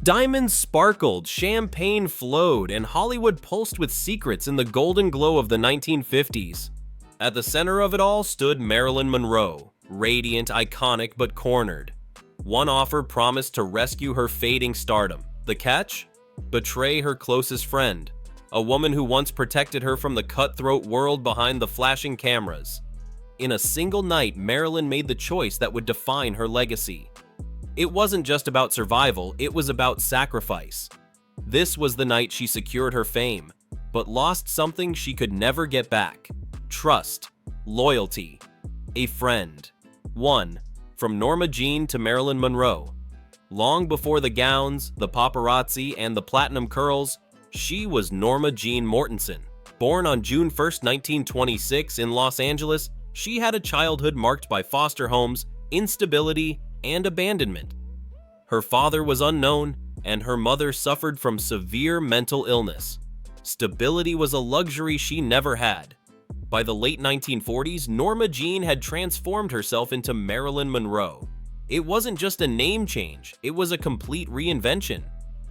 Diamonds sparkled, champagne flowed, and Hollywood pulsed with secrets in the golden glow of the 1950s. At the center of it all stood Marilyn Monroe, radiant, iconic, but cornered. One offer promised to rescue her fading stardom. The catch? Betray her closest friend, a woman who once protected her from the cutthroat world behind the flashing cameras. In a single night, Marilyn made the choice that would define her legacy. It wasn't just about survival, it was about sacrifice. This was the night she secured her fame, but lost something she could never get back: trust, loyalty, a friend. 1. From Norma Jean to Marilyn Monroe. Long before the gowns, the paparazzi, and the platinum curls, she was Norma Jean Mortensen. Born on June 1, 1926 in Los Angeles, she had a childhood marked by foster homes, instability, and abandonment. Her father was unknown, and her mother suffered from severe mental illness. Stability was a luxury she never had. By the late 1940s, Norma Jean had transformed herself into Marilyn Monroe. It wasn't just a name change, it was a complete reinvention.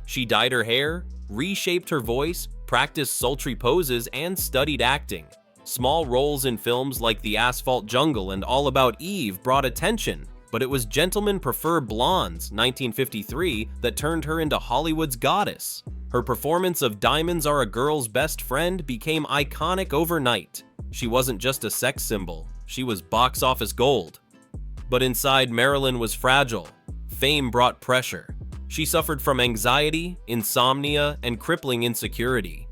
She dyed her hair, reshaped her voice, practiced sultry poses, and studied acting. Small roles in films like The Asphalt Jungle and All About Eve brought attention, but it was Gentlemen Prefer Blondes, 1953, that turned her into Hollywood's goddess. Her performance of Diamonds Are a Girl's Best Friend became iconic overnight. She wasn't just a sex symbol, she was box office gold. But inside, Marilyn was fragile. Fame brought pressure. She suffered from anxiety, insomnia, and crippling insecurity.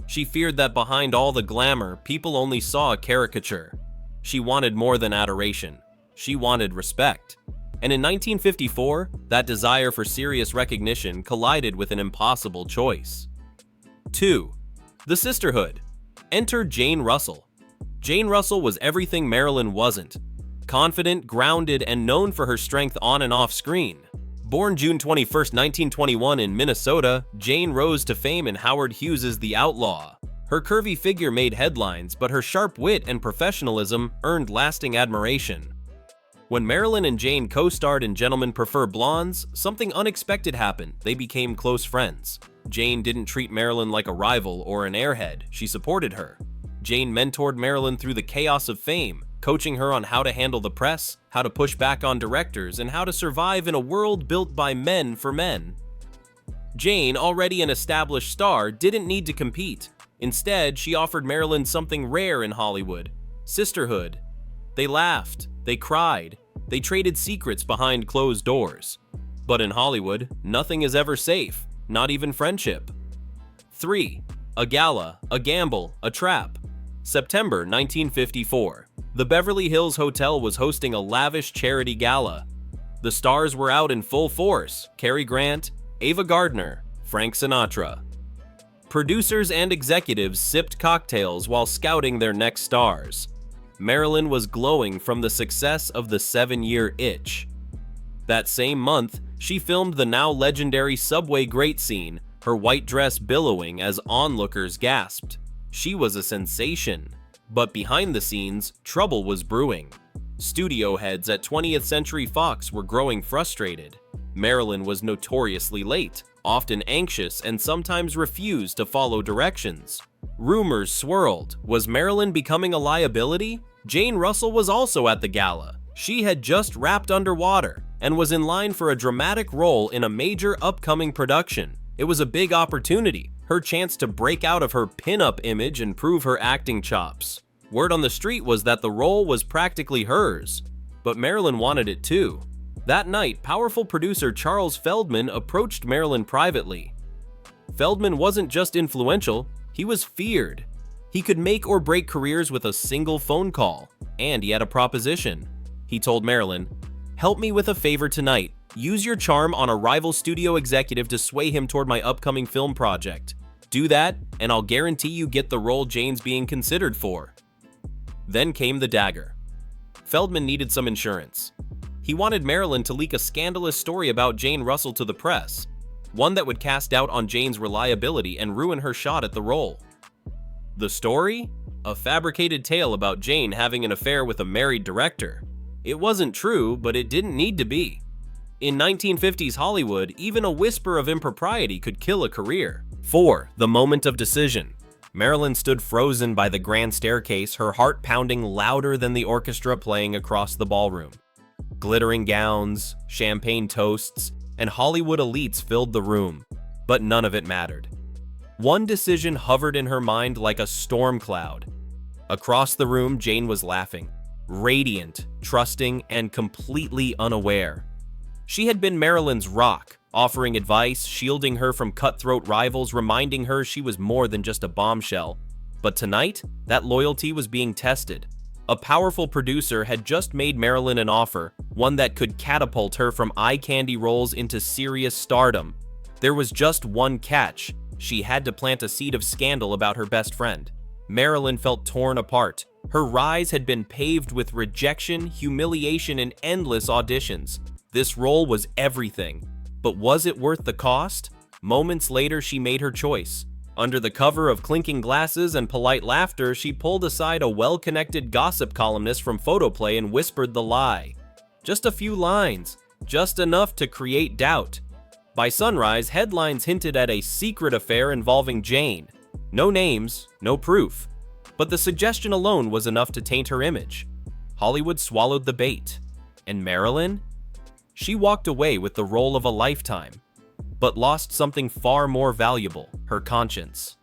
She feared that behind all the glamour, people only saw a caricature. She wanted more than adoration. She wanted respect. And in 1954, that desire for serious recognition collided with an impossible choice. 2. The Sisterhood. Enter Jane Russell. Jane Russell was everything Marilyn wasn't. Confident, grounded, and known for her strength on and off screen. Born June 21, 1921 in Minnesota, Jane rose to fame in Howard Hughes's The Outlaw. Her curvy figure made headlines, but her sharp wit and professionalism earned lasting admiration. When Marilyn and Jane co-starred in Gentlemen Prefer Blondes, something unexpected happened. They became close friends. Jane didn't treat Marilyn like a rival or an airhead. She supported her. Jane mentored Marilyn through the chaos of fame, coaching her on how to handle the press, how to push back on directors, and how to survive in a world built by men for men. Jane, already an established star, didn't need to compete. Instead, she offered Marilyn something rare in Hollywood: sisterhood. They laughed, they cried, they traded secrets behind closed doors. But in Hollywood, nothing is ever safe, not even friendship. 3. A gala, a gamble, a trap. September 1954. The Beverly Hills Hotel was hosting a lavish charity gala. The stars were out in full force: Cary Grant, Ava Gardner, Frank Sinatra. Producers and executives sipped cocktails while scouting their next stars. Marilyn was glowing from the success of The 7-Year Itch. That same month, she filmed the now legendary subway grate scene, her white dress billowing as onlookers gasped. She was a sensation. But behind the scenes, trouble was brewing. Studio heads at 20th Century Fox were growing frustrated. Marilyn was notoriously late, often anxious, and sometimes refused to follow directions. Rumors swirled. Was Marilyn becoming a liability? Jane Russell was also at the gala. She had just wrapped underwater and was in line for a dramatic role in a major upcoming production. It was a big opportunity, her chance to break out of her pin-up image and prove her acting chops. Word on the street was that the role was practically hers, but Marilyn wanted it too. That night, powerful producer Charles Feldman approached Marilyn privately. Feldman wasn't just influential, he was feared. He could make or break careers with a single phone call, and he had a proposition. He told Marilyn, "Help me with a favor tonight. Use your charm on a rival studio executive to sway him toward my upcoming film project. Do that, and I'll guarantee you get the role Jane's being considered for." Then came the dagger. Feldman needed some insurance. He wanted Marilyn to leak a scandalous story about Jane Russell to the press, one that would cast doubt on Jane's reliability and ruin her shot at the role. The story? A fabricated tale about Jane having an affair with a married director. It wasn't true, but it didn't need to be. In 1950s Hollywood, even a whisper of impropriety could kill a career. 4. The moment of decision. Marilyn stood frozen by the grand staircase, her heart pounding louder than the orchestra playing across the ballroom. Glittering gowns, champagne toasts, and Hollywood elites filled the room, but none of it mattered. One decision hovered in her mind like a storm cloud. Across the room, Jane was laughing, radiant, trusting, and completely unaware. She had been Marilyn's rock, offering advice, shielding her from cutthroat rivals, reminding her she was more than just a bombshell. But tonight, that loyalty was being tested. A powerful producer had just made Marilyn an offer, one that could catapult her from eye candy roles into serious stardom. There was just one catch. She had to plant a seed of scandal about her best friend. Marilyn felt torn apart. Her rise had been paved with rejection, humiliation, and endless auditions. This role was everything. But was it worth the cost? Moments later, she made her choice. Under the cover of clinking glasses and polite laughter, she pulled aside a well-connected gossip columnist from Photoplay and whispered the lie. Just a few lines, just enough to create doubt. By sunrise, headlines hinted at a secret affair involving Jane. No names, no proof. But the suggestion alone was enough to taint her image. Hollywood swallowed the bait. And Marilyn? She walked away with the role of a lifetime, but lost something far more valuable, her conscience.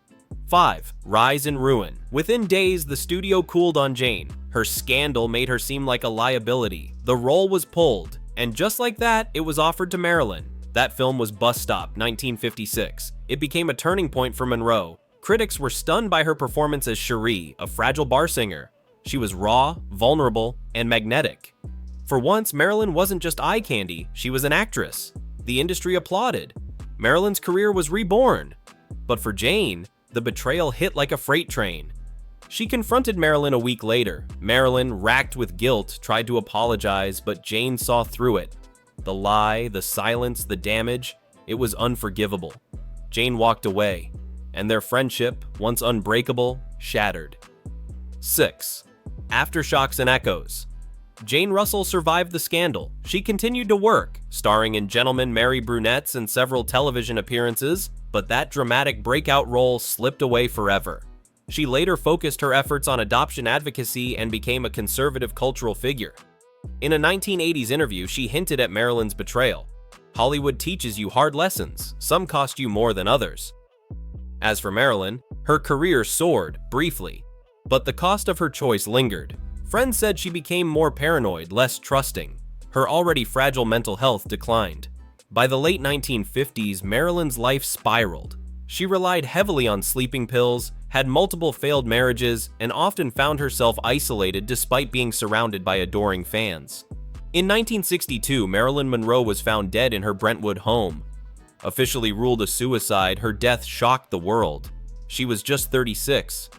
5. Rise and ruin. Within days, the studio cooled on Jane. Her scandal made her seem like a liability. The role was pulled, and just like that, it was offered to Marilyn. That film was Bus Stop, 1956. It became a turning point for Monroe. Critics were stunned by her performance as Cherie, a fragile bar singer. She was raw, vulnerable, and magnetic. For once, Marilyn wasn't just eye candy, she was an actress. The industry applauded. Marilyn's career was reborn. But for Jane, the betrayal hit like a freight train. She confronted Marilyn a week later. Marilyn, racked with guilt, tried to apologize, but Jane saw through it. The lie, the silence, the damage, it was unforgivable. Jane walked away, and their friendship, once unbreakable, shattered. 6. Aftershocks and echoes. Jane Russell survived the scandal. She continued to work, starring in Gentlemen Marry Brunettes and several television appearances, but that dramatic breakout role slipped away forever. She later focused her efforts on adoption advocacy and became a conservative cultural figure. In a 1980s interview, she hinted at Marilyn's betrayal. Hollywood teaches you hard lessons. Some cost you more than others. As for Marilyn, her career soared, briefly, but the cost of her choice lingered. Friends said she became more paranoid, less trusting. Her already fragile mental health declined. By the late 1950s, Marilyn's life spiraled. She relied heavily on sleeping pills, had multiple failed marriages, and often found herself isolated despite being surrounded by adoring fans. In 1962, Marilyn Monroe was found dead in her Brentwood home. Officially ruled a suicide, her death shocked the world. She was just 36.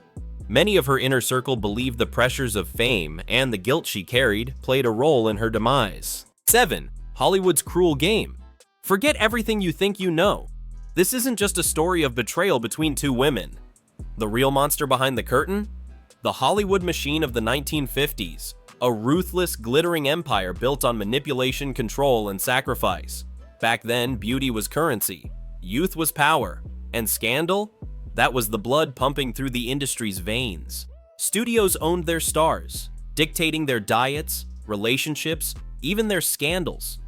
Many of her inner circle believed the pressures of fame and the guilt she carried played a role in her demise. 7. Hollywood's cruel game. Forget everything you think you know. This isn't just a story of betrayal between two women. The real monster behind the curtain? The Hollywood machine of the 1950s, a ruthless, glittering empire built on manipulation, control, and sacrifice. Back then, beauty was currency, youth was power, and scandal? That was the blood pumping through the industry's veins. Studios owned their stars, dictating their diets, relationships, even their scandals.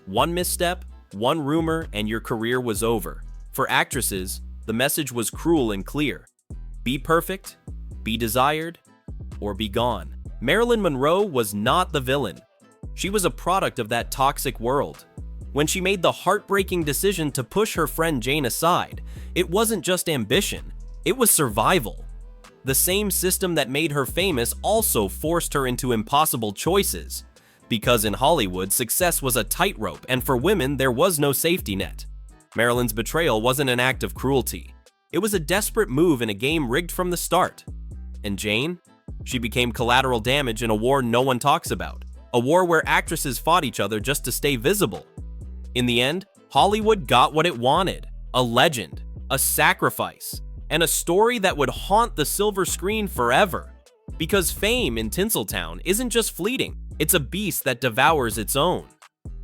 One misstep, one rumor, and your career was over. For actresses, the message was cruel and clear. Be perfect, be desired, or be gone. Marilyn Monroe was not the villain. She was a product of that toxic world. When she made the heartbreaking decision to push her friend Jane aside, it wasn't just ambition, it was survival. The same system that made her famous also forced her into impossible choices. Because in Hollywood, success was a tightrope, and for women, there was no safety net. Marilyn's betrayal wasn't an act of cruelty. It was a desperate move in a game rigged from the start. And Jane? She became collateral damage in a war no one talks about. A war where actresses fought each other just to stay visible. In the end, Hollywood got what it wanted. A legend, a sacrifice, and a story that would haunt the silver screen forever. Because fame in Tinseltown isn't just fleeting, it's a beast that devours its own.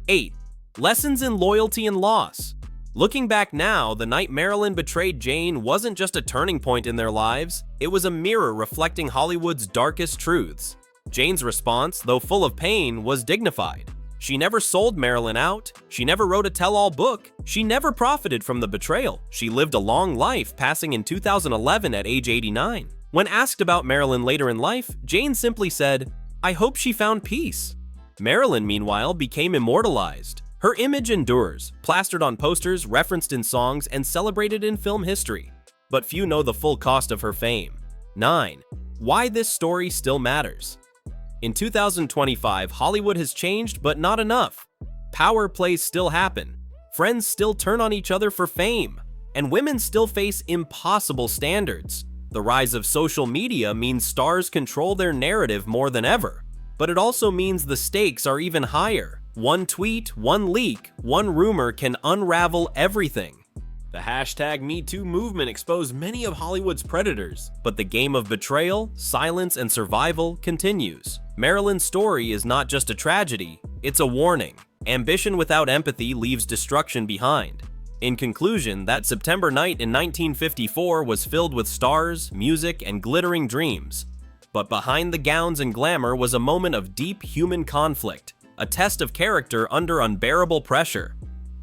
8. Lessons in loyalty and loss. Looking back now, the night Marilyn betrayed Jane wasn't just a turning point in their lives, it was a mirror reflecting Hollywood's darkest truths. Jane's response, though full of pain, was dignified. She never sold Marilyn out, she never wrote a tell-all book, she never profited from the betrayal. She lived a long life, passing in 2011 at age 89. When asked about Marilyn later in life, Jane simply said, "I hope she found peace." Marilyn, meanwhile, became immortalized. Her image endures, plastered on posters, referenced in songs, and celebrated in film history. But few know the full cost of her fame. 9. Why this story still matters. In 2025, Hollywood has changed, but not enough. Power plays still happen. Friends still turn on each other for fame. And women still face impossible standards. The rise of social media means stars control their narrative more than ever. But it also means the stakes are even higher. One tweet, one leak, one rumor can unravel everything. The hashtag #MeToo movement exposed many of Hollywood's predators, but the game of betrayal, silence, and survival continues. Marilyn's story is not just a tragedy, it's a warning. Ambition without empathy leaves destruction behind. In conclusion, that September night in 1954 was filled with stars, music, and glittering dreams. But behind the gowns and glamour was a moment of deep human conflict, a test of character under unbearable pressure.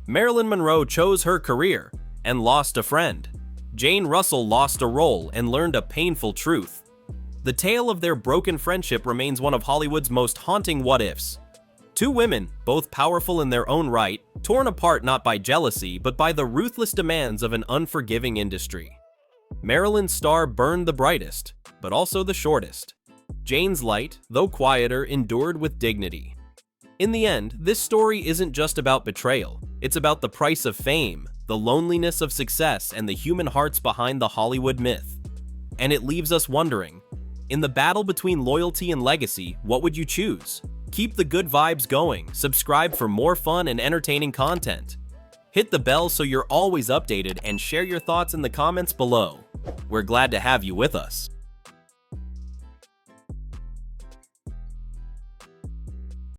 Marilyn Monroe chose her career and lost a friend. Jane Russell lost a role and learned a painful truth. The tale of their broken friendship remains one of Hollywood's most haunting what-ifs. Two women, both powerful in their own right, torn apart not by jealousy, but by the ruthless demands of an unforgiving industry. Marilyn's star burned the brightest, but also the shortest. Jane's light, though quieter, endured with dignity. In the end, this story isn't just about betrayal. It's about the price of fame, the loneliness of success, and the human hearts behind the Hollywood myth. And it leaves us wondering, in the battle between loyalty and legacy, what would you choose? Keep the good vibes going, subscribe for more fun and entertaining content. Hit the bell so you're always updated, and share your thoughts in the comments below. We're glad to have you with us.